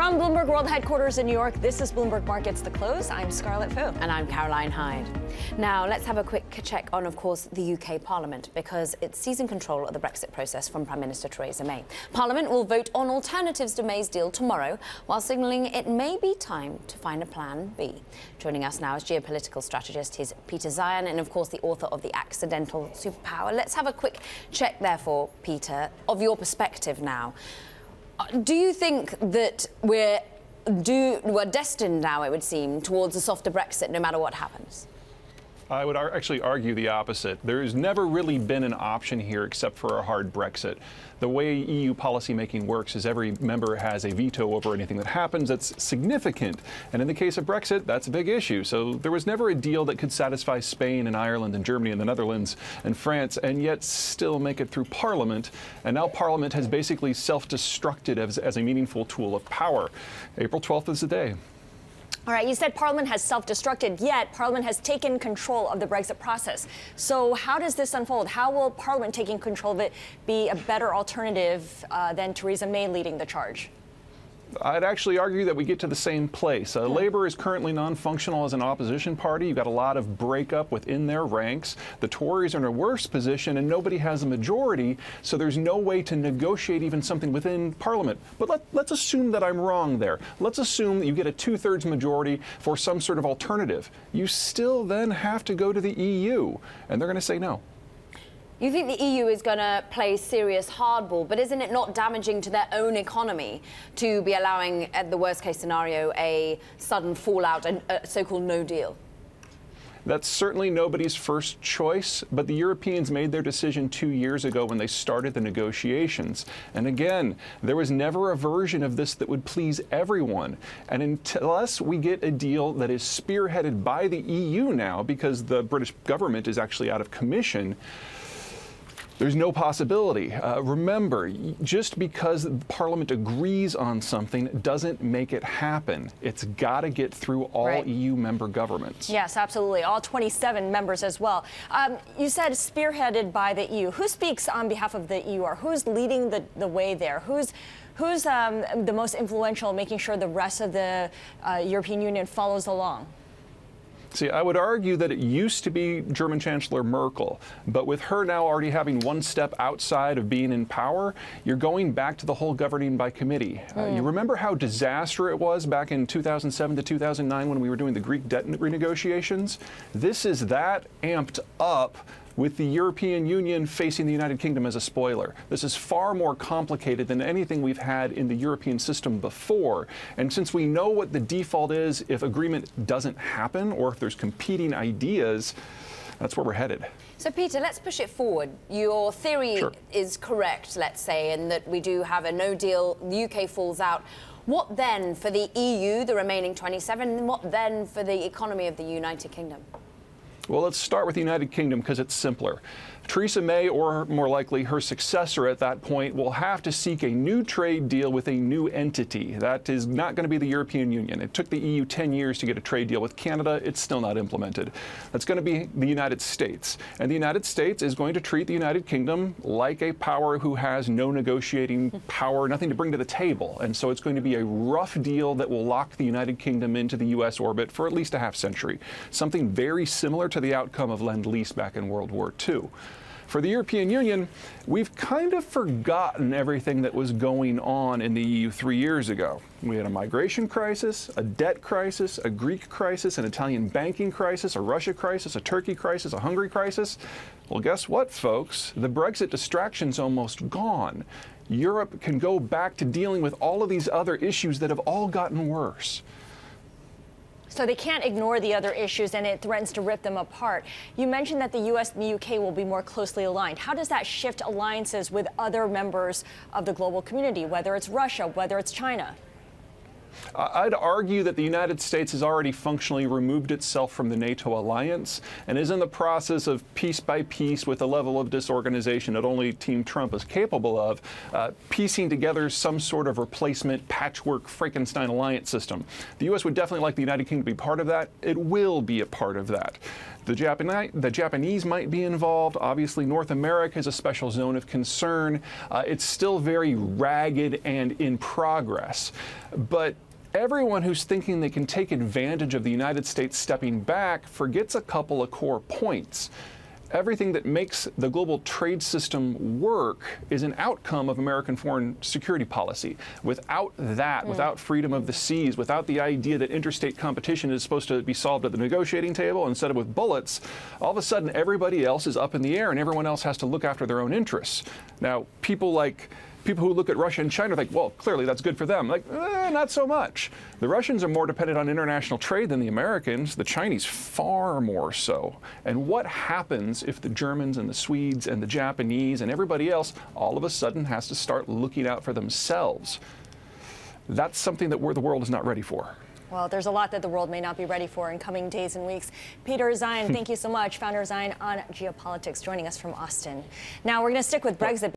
From Bloomberg World Headquarters in New York, this is Bloomberg Markets The Close. I'm Scarlett Fu. And I'm Caroline Hyde. Now, let's have a quick check on, of course, the UK Parliament, because it's seizing control of the Brexit process from Prime Minister Theresa May. Parliament will vote on alternatives to May's deal tomorrow, while signalling it may be time to find a plan B. Joining us now is geopolitical strategist, he's Peter Zeihan, and of course the author of The Accidental Superpower. Let's have a quick check, therefore, Peter, of your perspective now. Do you think that we're destined now, it would seem, towards a softer Brexit no matter what happens? I would actually argue the opposite. There's never really been an option here except for a hard Brexit. The way EU policymaking works is every member has a veto over anything that happens that's significant. And in the case of Brexit, that's a big issue. So there was never a deal that could satisfy Spain and Ireland and Germany and the Netherlands and France and yet still make it through Parliament. And now Parliament has basically self-destructed as a meaningful tool of power. April 12th is the day. All right, you said Parliament has self-destructed, yet Parliament has taken control of the Brexit process. So how does this unfold? How will Parliament taking control of it be a better alternative than Theresa May leading the charge? I'd actually argue that we get to the same place. Labour is currently non-functional as an opposition party. You've got a lot of breakup within their ranks. The Tories are in a worse position and nobody has a majority, so there's no way to negotiate even something within Parliament. But let's assume that I'm wrong there. Let's assume that you get a two-thirds majority for some sort of alternative. You still then have to go to the EU, and they're going to say no. You think the EU is going to play serious hardball, but isn't it not damaging to their own economy to be allowing, at the worst-case scenario, a sudden fallout, a so-called no deal? That's certainly nobody's first choice, but the Europeans made their decision 2 years ago when they started the negotiations. And again, there was never a version of this that would please everyone. And unless we get a deal that is spearheaded by the EU now, because the British government is actually out of commission, there's no possibility. Remember, just because Parliament agrees on something doesn't make it happen. It's got to get through all EU member governments. Yes, absolutely. All 27 members as well. You said spearheaded by the EU. Who speaks on behalf of the EU, or who's leading the way there? Who's the most influential, making sure the rest of the European Union follows along? See, I would argue that it used to be German Chancellor Merkel, but with her now already having one step outside of being in power, you're going back to the whole governing by committee. You remember how disastrous it was back in 2007 to 2009 when we were doing the Greek debt renegotiations? This is that amped up with the European Union facing the United Kingdom as a spoiler. This is far more complicated than anything we've had in the European system before. And since we know what the default is if agreement doesn't happen or if there's competing ideas, that's where we're headed. So, Peter, let's push it forward. Your theory is correct, let's say, in that we do have a no deal, the UK falls out. What then for the EU, the remaining 27, and what then for the economy of the United Kingdom? Well, let's start with the United Kingdom because it's simpler. Theresa May, or more likely her successor at that point, will have to seek a new trade deal with a new entity. That is not going to be the European Union. It took the EU 10 years to get a trade deal with Canada. It's still not implemented. That's going to be the United States. And the United States is going to treat the United Kingdom like a power who has no negotiating power, nothing to bring to the table. And so it's going to be a rough deal that will lock the United Kingdom into the U.S. orbit for at least a half century. Something very similar to the outcome of Lend-Lease back in World War II. For the European Union, we've kind of forgotten everything that was going on in the EU 3 years ago. We had a migration crisis, a debt crisis, a Greek crisis, an Italian banking crisis, a Russia crisis, a Turkey crisis, a Hungary crisis. Well, guess what, folks? The Brexit distraction's almost gone. Europe can go back to dealing with all of these other issues that have all gotten worse. So they can't ignore the other issues, and it threatens to rip them apart. You mentioned that the U.S. and the U.K. will be more closely aligned. How does that shift alliances with other members of the global community, whether it's Russia, whether it's China? I'd argue that the United States has already functionally removed itself from the NATO alliance and is in the process of piece by piece, with a level of disorganization that only Team Trump is capable of, piecing together some sort of replacement patchwork Frankenstein alliance system. The U.S. would definitely like the United Kingdom to be part of that. It will be a part of that. The Japanese might be involved. Obviously, North America is a special zone of concern. It's still very ragged and in progress. But everyone who's thinking they can take advantage of the United States stepping back forgets a couple of core points. Everything that makes the global trade system work is an outcome of American foreign security policy. Without that, without freedom of the seas, without the idea that interstate competition is supposed to be solved at the negotiating table instead of with bullets, all of a sudden everybody else is up in the air and everyone else has to look after their own interests. Now, people who look at Russia and China think, well, clearly that's good for them. Like, not so much. The Russians are more dependent on international trade than the Americans, the Chinese far more so. And what happens if the Germans and the Swedes and the Japanese and everybody else all of a sudden has to start looking out for themselves? That's something that the world is not ready for. Well, there's a lot that the world may not be ready for in coming days and weeks. Peter Zeihan, thank you so much. Founder of Zeihan on Geopolitics, joining us from Austin. Now, we're going to stick with Brexit.